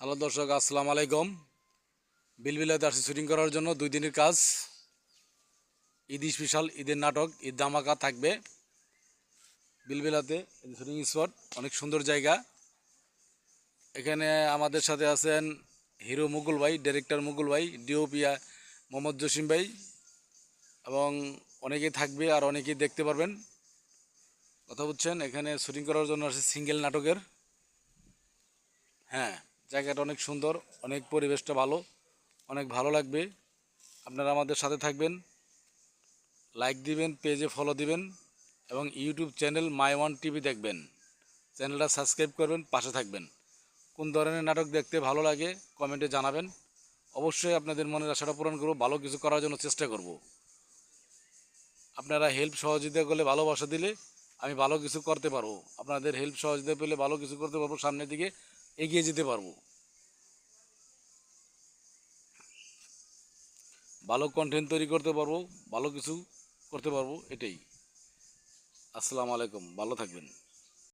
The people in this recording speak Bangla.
হ্যালো দর্শক, আসসালামু আলাইকুম। বিলবিলাতে আসছি শুটিং করার জন্য 2 দিনের কাজ। ঈদ স্পেশাল, ঈদের নাটক, ঈদ ধামাকা থাকবে বিলবিলাতে। শুটিং স্পট অনেক সুন্দর জায়গা। এখানে আমাদের সাথে আছেন হিরো মুকুল ভাই, ডাইরেক্টর মুকুল ভাই, ডিওপি মোহাম্মদ জসিম ভাই, এবং অনেকেই থাকবে আর অনেকেই দেখতে পারবেন। কথা বুঝছেন? এখানে শুটিং করার জন্য আসছে সিঙ্গেল নাটকের। হ্যাঁ, জায়গাটা অনেক সুন্দর, অনেক পরিবেশটা ভালো, অনেক ভালো লাগবে। আপনারা আমাদের সাথে থাকবেন, লাইক দিবেন, পেজে ফলো দিবেন এবং YouTube channel my one TV দেখবেন। চ্যানেলটা সাবস্ক্রাইব করবেন, পাশে থাকবেন। কোন ধরনের নাটক দেখতে ভালো লাগে কমেন্টে জানাবেন। অবশ্যই আপনাদের মনের আশাটা পূরণ করব, ভালো কিছু করার জন্য চেষ্টা করব। আপনারা হেল্প সহযোগিতা করলে, ভালোবাসা দিলে আমি ভালো কিছু করতে পারবো। আপনাদের হেল্প সহযোগিতা পেলে ভালো কিছু করতে পারবো, সামনের দিকে এগিয়ে যেতে পারবো, ভালো কন্টেন্ট তৈরি করতে পারবো, ভালো কিছু করতে পারবো। এটাই। আসসালামু আলাইকুম, ভালো থাকবেন।